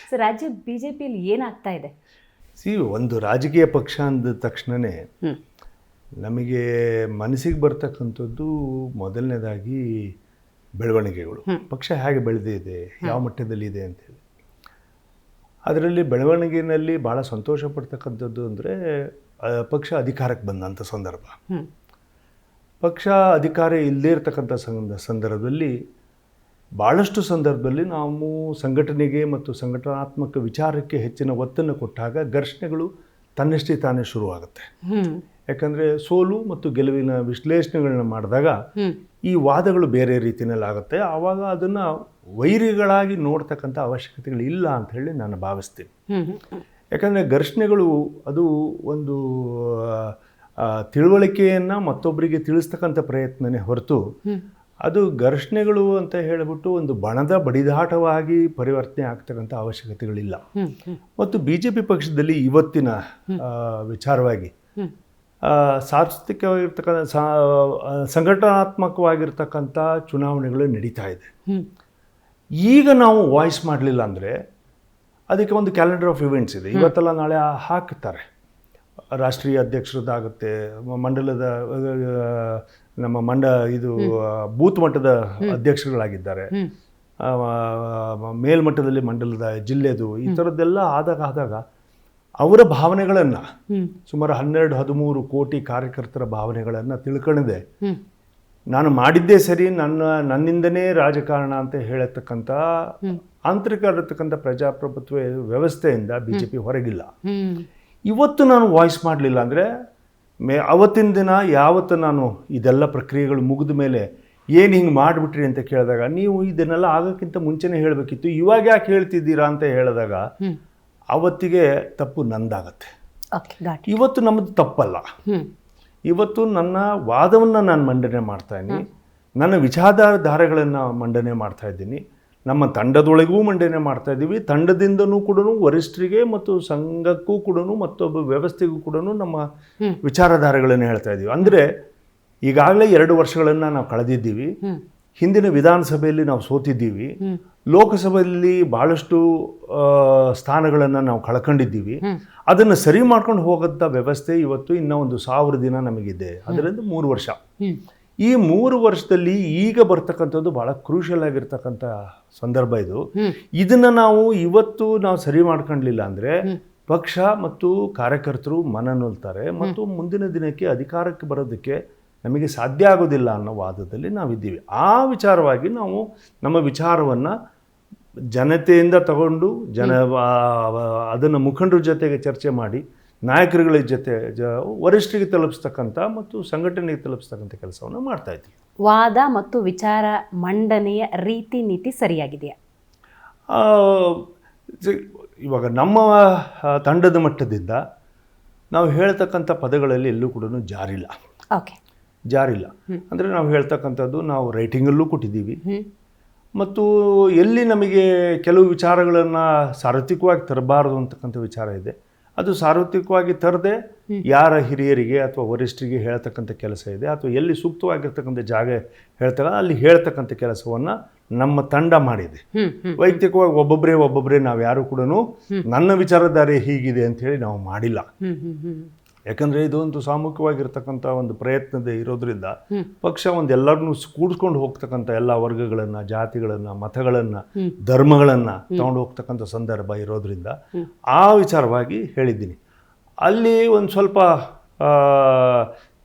So ರಾಜ್ಯ ಬಿಜೆಪಿಯಲ್ಲಿ ಏನಾಗ್ತಾ ಇದೆ? ಒಂದು ರಾಜಕೀಯ ಪಕ್ಷ ಅಂದ ತಕ್ಷಣವೇ ನಮಗೆ ಮನಸ್ಸಿಗೆ ಬರ್ತಕ್ಕಂಥದ್ದು ಮೊದಲನೇದಾಗಿ ಬೆಳವಣಿಗೆಗಳು. ಪಕ್ಷ ಹೇಗೆ ಬೆಳೆದಿದೆ, ಯಾವ ಮಟ್ಟದಲ್ಲಿ ಇದೆ ಅಂತೇಳಿ. ಅದರಲ್ಲಿ ಬೆಳವಣಿಗೆಯಲ್ಲಿ ಭಾಳ ಸಂತೋಷ ಪಡ್ತಕ್ಕಂಥದ್ದು ಅಂದರೆ ಪಕ್ಷ ಅಧಿಕಾರಕ್ಕೆ ಬಂದಂಥ ಸಂದರ್ಭ. ಪಕ್ಷ ಅಧಿಕಾರ ಇಲ್ಲದೇ ಇರತಕ್ಕಂಥ ಸಂದರ್ಭದಲ್ಲಿ ಭಾಳಷ್ಟು ಸಂದರ್ಭದಲ್ಲಿ ನಾವು ಸಂಘಟನೆಗೆ ಮತ್ತು ಸಂಘಟನಾತ್ಮಕ ವಿಚಾರಕ್ಕೆ ಹೆಚ್ಚಿನ ಒತ್ತನ್ನು ಕೊಟ್ಟಾಗ ಘರ್ಷಣೆಗಳು ತನ್ನಷ್ಟೇ ತಾನೇ ಶುರುವಾಗುತ್ತೆ. ಯಾಕಂದರೆ ಸೋಲು ಮತ್ತು ಗೆಲುವಿನ ವಿಶ್ಲೇಷಣೆಗಳನ್ನ ಮಾಡಿದಾಗ ಈ ವಾದಗಳು ಬೇರೆ ರೀತಿಯಲ್ಲಿ ಆಗುತ್ತೆ. ಆವಾಗ ಅದನ್ನು ವೈರಿಗಳಾಗಿ ನೋಡ್ತಕ್ಕಂಥ ಅವಶ್ಯಕತೆಗಳು ಇಲ್ಲ ಅಂತ ಹೇಳಿ ನಾನು ಭಾವಿಸ್ತೀನಿ. ಯಾಕಂದರೆ ಘರ್ಷಣೆಗಳು ಅದು ಒಂದು ತಿಳುವಳಿಕೆಯನ್ನು ಮತ್ತೊಬ್ಬರಿಗೆ ತಿಳಿಸ್ತಕ್ಕಂಥ ಪ್ರಯತ್ನನೇ ಹೊರತು ಅದು ಘರ್ಷಣೆಗಳು ಅಂತ ಹೇಳಿಬಿಟ್ಟು ಒಂದು ಬಣದ ಬಡಿದಾಟವಾಗಿ ಪರಿವರ್ತನೆ ಆಗ್ತಕ್ಕಂಥ ಅವಶ್ಯಕತೆಗಳಿಲ್ಲ. ಮತ್ತು BJP ಪಕ್ಷದಲ್ಲಿ ಇವತ್ತಿನ ವಿಚಾರವಾಗಿ ಸಾಂಸ್ಥಿಕವಾಗಿರ್ತಕ್ಕಂಥ ಸಂಘಟನಾತ್ಮಕವಾಗಿರ್ತಕ್ಕಂಥ ಚುನಾವಣೆಗಳು ನಡೀತಾ ಇದೆ. ಈಗ ನಾವು ವಾಯ್ಸ್ ಮಾಡಲಿಲ್ಲ ಅಂದರೆ ಅದಕ್ಕೆ ಒಂದು ಕ್ಯಾಲೆಂಡರ್ ಆಫ್ ಇವೆಂಟ್ಸ್ ಇದೆ. ಇವತ್ತೆಲ್ಲ ನಾಳೆ ಹಾಕ್ತಾರೆ. ರಾಷ್ಟ್ರೀಯ ಅಧ್ಯಕ್ಷರದ್ದಾಗುತ್ತೆ, ಮಂಡಲದ ನಮ್ಮ ಇದು ಬೂತ್ ಮಟ್ಟದ ಅಧ್ಯಕ್ಷರುಗಳಾಗಿದ್ದಾರೆ, ಮೇಲ್ಮಟ್ಟದಲ್ಲಿ ಮಂಡಲದ ಜಿಲ್ಲೆದು, ಈ ಥರದ್ದೆಲ್ಲ ಆದಾಗ ಅವರ ಭಾವನೆಗಳನ್ನು ಸುಮಾರು 12-13 ಕೋಟಿ ಕಾರ್ಯಕರ್ತರ ಭಾವನೆಗಳನ್ನು ತಿಳ್ಕೊಳ್ಳದೆ ನಾನು ಮಾಡಿದ್ದೇ ಸರಿ, ನನ್ನಿಂದನೇ ರಾಜಕಾರಣ ಅಂತ ಹೇಳತಕ್ಕಂಥ ಆಂತರಿಕ ಇರತಕ್ಕಂಥ ಪ್ರಜಾಪ್ರಭುತ್ವ ವ್ಯವಸ್ಥೆಯಿಂದ BJP ಹೊರಗಿಲ್ಲ. ಇವತ್ತು ನಾನು ವಾಯ್ಸ್ ಮಾಡಲಿಲ್ಲ ಅಂದರೆ ಅವತ್ತಿನ ದಿನ ಯಾವತ್ತು ನಾನು ಇದೆಲ್ಲ ಪ್ರಕ್ರಿಯೆಗಳು ಮುಗಿದ ಮೇಲೆ ಏನು ಹಿಂಗೆ ಮಾಡಿಬಿಟ್ರಿ ಅಂತ ಕೇಳಿದಾಗ, ನೀವು ಇದನ್ನೆಲ್ಲ ಆಗೋಕ್ಕಿಂತ ಮುಂಚೆನೇ ಹೇಳಬೇಕಿತ್ತು, ಇವಾಗ ಯಾಕೆ ಹೇಳ್ತಿದ್ದೀರಾ ಅಂತ ಹೇಳಿದಾಗ ಅವತ್ತಿಗೆ ತಪ್ಪು ನಂದಾಗತ್ತೆ. ಇವತ್ತು ನಮ್ಮದು ತಪ್ಪಲ್ಲ. ಇವತ್ತು ನನ್ನ ವಾದವನ್ನು ನಾನು ಮಂಡನೆ ಮಾಡ್ತಾಯಿದ್ದೀನಿ, ನನ್ನ ವಿಚಾರಧಾರೆಗಳನ್ನು ಮಂಡನೆ ಮಾಡ್ತಾ ಇದ್ದೀನಿ, ನಮ್ಮ ತಂಡದೊಳಗೂ ಮಂಡನೆ ಮಾಡ್ತಾ ಇದ್ದೀವಿ. ತಂಡದಿಂದನೂ ಕೂಡ ವರಿಷ್ಠರಿಗೆ ಮತ್ತು ಸಂಘಕ್ಕೂ ಕೂಡ ಮತ್ತೊಬ್ಬ ವ್ಯವಸ್ಥೆಗೂ ಕೂಡ ನಮ್ಮ ವಿಚಾರಧಾರೆಗಳನ್ನು ಹೇಳ್ತಾ ಇದ್ದೀವಿ. ಅಂದರೆ ಈಗಾಗಲೇ 2 ವರ್ಷಗಳನ್ನು ನಾವು ಕಳೆದಿದ್ದೀವಿ. ಹಿಂದಿನ ವಿಧಾನಸಭೆಯಲ್ಲಿ ನಾವು ಸೋತಿದ್ದೀವಿ. ಲೋಕಸಭೆಯಲ್ಲಿ ಭಾಳಷ್ಟು ಸ್ಥಾನಗಳನ್ನು ನಾವು ಕಳ್ಕೊಂಡಿದ್ದೀವಿ. ಅದನ್ನು ಸರಿ ಮಾಡ್ಕೊಂಡು ಹೋಗೋಂಥ ವ್ಯವಸ್ಥೆ ಇವತ್ತು ಇನ್ನೂ ಒಂದು 1000 ದಿನ ನಮಗಿದೆ. ಅದರಿಂದ 3 ವರ್ಷ. ಈ 3 ವರ್ಷದಲ್ಲಿ ಈಗ ಬರ್ತಕ್ಕಂಥದ್ದು ಭಾಳ ಕ್ರೂಷಿಯಲ್ ಆಗಿರ್ತಕ್ಕಂಥ ಸಂದರ್ಭ ಇದು. ಇದನ್ನು ನಾವು ಇವತ್ತು ಸರಿ ಮಾಡ್ಕೊಳ್ಳಲಿಲ್ಲ ಅಂದರೆ ಪಕ್ಷ ಮತ್ತು ಕಾರ್ಯಕರ್ತರು ಮನನೊಲ್ತಾರೆ ಮತ್ತು ಮುಂದಿನ ದಿನಕ್ಕೆ ಅಧಿಕಾರಕ್ಕೆ ಬರೋದಕ್ಕೆ ನಮಗೆ ಸಾಧ್ಯ ಆಗೋದಿಲ್ಲ ಅನ್ನೋ ವಾದದಲ್ಲಿ ನಾವಿದ್ದೀವಿ. ಆ ವಿಚಾರವಾಗಿ ನಾವು ನಮ್ಮ ವಿಚಾರವನ್ನು ಜನತೆಯಿಂದ ತಗೊಂಡು ಅದನ್ನು ಮುಖಂಡರ ಜೊತೆಗೆ ಚರ್ಚೆ ಮಾಡಿ ನಾಯಕರುಗಳ ಜೊತೆ ವರಿಷ್ಠರಿಗೆ ತಲುಪಿಸ್ತಕ್ಕಂಥ ಮತ್ತು ಸಂಘಟನೆಗೆ ತಲುಪಿಸ್ತಕ್ಕಂಥ ಕೆಲಸವನ್ನು ಮಾಡ್ತಾ ಇದ್ದೀವಿ. ವಾದ ಮತ್ತು ವಿಚಾರ ಮಂಡನೆಯ ರೀತಿ ನೀತಿ ಸರಿಯಾಗಿದೆಯಾ? ಇವಾಗ ನಮ್ಮ ತಂಡದ ಮಟ್ಟದಿಂದ ನಾವು ಹೇಳ್ತಕ್ಕಂಥ ಪದಗಳಲ್ಲಿ ಎಲ್ಲೂ ಕೂಡ ಜಾರಿಲ್ಲ. ಅಂದರೆ ನಾವು ಹೇಳ್ತಕ್ಕಂಥದ್ದು ನಾವು ರೈಟಿಂಗಲ್ಲೂ ಕೊಟ್ಟಿದ್ದೀವಿ. ಮತ್ತು ಎಲ್ಲಿ ನಮಗೆ ಕೆಲವು ವಿಚಾರಗಳನ್ನು ಸಾರ್ವತ್ರಿಕವಾಗಿ ತರಬಾರದು ಅಂತಕ್ಕಂಥ ವಿಚಾರ ಇದೆ, ಅದು ಸಾರ್ವತ್ರಿಕವಾಗಿ ತರದೆ ಯಾರ ಹಿರಿಯರಿಗೆ ಅಥವಾ ವರಿಷ್ಠರಿಗೆ ಹೇಳ್ತಕ್ಕಂಥ ಕೆಲಸ ಇದೆ, ಅಥವಾ ಎಲ್ಲಿ ಸೂಕ್ತವಾಗಿರ್ತಕ್ಕಂಥ ಜಾಗ ಅಲ್ಲಿ ಹೇಳ್ತಕ್ಕಂಥ ಕೆಲಸವನ್ನು ನಮ್ಮ ತಂಡ ಮಾಡಿದೆ. ವೈಯಕ್ತಿಕವಾಗಿ ಒಬ್ಬೊಬ್ಬರೇ ನಾವು ಯಾರು ಕೂಡ ನನ್ನ ವಿಚಾರಧಾರೆ ಹೀಗಿದೆ ಅಂಥೇಳಿ ನಾವು ಮಾಡಿಲ್ಲ. ಯಾಕಂದರೆ ಇದೊಂದು ಸಾಮೂಹಿಕವಾಗಿರ್ತಕ್ಕಂಥ ಒಂದು ಪ್ರಯತ್ನದ ಇರೋದ್ರಿಂದ ಪಕ್ಷ ಎಲ್ಲರನ್ನೂ ಕೂಡಿಸ್ಕೊಂಡು ಹೋಗ್ತಕ್ಕಂಥ ಎಲ್ಲ ವರ್ಗಗಳನ್ನು, ಜಾತಿಗಳನ್ನು, ಮತಗಳನ್ನು, ಧರ್ಮಗಳನ್ನು ತಗೊಂಡು ಹೋಗ್ತಕ್ಕಂಥ ಸಂದರ್ಭ ಇರೋದ್ರಿಂದ ಆ ವಿಚಾರವಾಗಿ ಹೇಳಿದ್ದೀನಿ. ಅಲ್ಲಿ ಒಂದು ಸ್ವಲ್ಪ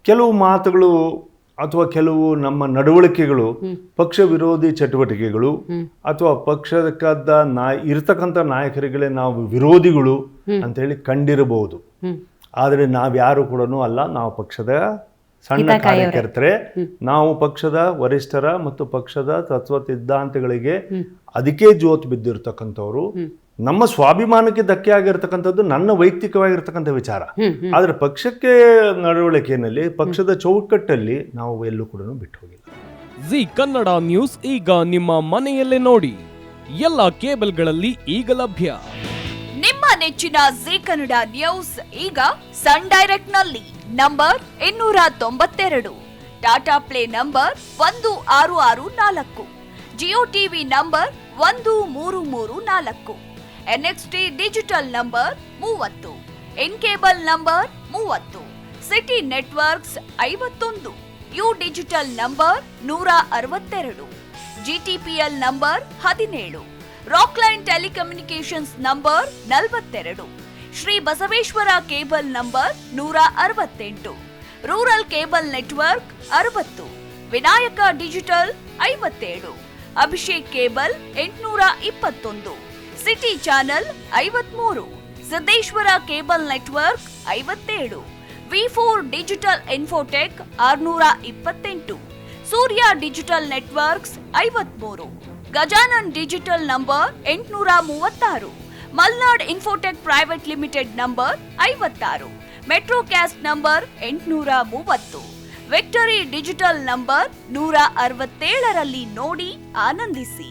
ಕೆಲವು ಮಾತುಗಳು ಅಥವಾ ಕೆಲವು ನಮ್ಮ ನಡವಳಿಕೆಗಳು ಪಕ್ಷ ವಿರೋಧಿ ಚಟುವಟಿಕೆಗಳು ಅಥವಾ ಪಕ್ಷದ ಇರ್ತಕ್ಕಂಥ ನಾಯಕರಿಗಳೇ ನಾವು ವಿರೋಧಿಗಳು ಅಂತೇಳಿ ಕಂಡಿರಬಹುದು. ಆದರೆ ನಾವ್ಯಾರು ಕೂಡ ಅಲ್ಲ. ನಾವು ಪಕ್ಷದ ಸಣ್ಣ ಕಾರ್ಯಕರ್ತರೆ. ನಾವು ಪಕ್ಷದ ವರಿಷ್ಠರ ಮತ್ತು ಪಕ್ಷದ ತತ್ವ ಸಿದ್ಧಾಂತಗಳಿಗೆ ಅದಕ್ಕೆ ಜೋತು ಬಿದ್ದಿರ್ತಕ್ಕಂಥವ್ರು. ನಮ್ಮ ಸ್ವಾಭಿಮಾನಕ್ಕೆ ಧಕ್ಕೆ ಆಗಿರ್ತಕ್ಕಂಥದ್ದು ನನ್ನ ವೈಯಕ್ತಿಕವಾಗಿರ್ತಕ್ಕಂಥ ವಿಚಾರ. ಆದರೆ ಪಕ್ಷಕ್ಕೆ ನಡವಳಿಕೆಯಲ್ಲಿ ಪಕ್ಷದ ಚೌಕಟ್ಟಲ್ಲಿ ನಾವು ಎಲ್ಲೂ ಕೂಡ ಬಿಟ್ಟು ಹೋಗಿಲ್ಲ. ಜಿ ಕನ್ನಡ ನ್ಯೂಸ್ ಈಗ ನಿಮ್ಮ ಮನೆಯಲ್ಲೇ ನೋಡಿ. ಎಲ್ಲ ಕೇಬಲ್ಗಳಲ್ಲಿ ಈಗ ಲಭ್ಯ. ನಿಮ್ಮ ನೆಚ್ಚಿನ ಜಿ ಕನ್ನಡ ನ್ಯೂಸ್ ಈಗ ಸನ್ ಡೈರೆಕ್ಟ್ ನಲ್ಲಿ number 292, Tata play number 1664, Jio TV number 1334, NXT digital number 30, N cable number 30, city networks 51, U digital number 162, GTPL number 17, Rockline telecommunications number 42, Shri Basaveshwara cable number 168, rural cable network 60, Vinayaka digital 57, Abhishek cable 821, city channel 53, Siddeshwara cable network 57, V4 digital Infotech 628, ಸೂರ್ಯ digital networks 53, Gajanan digital number 836, Malnad Infotech private limited number 56, Metrocast number 830, Victory digital number 167ರಲ್ಲಿ ನೋಡಿ ಆನಂದಿಸಿ.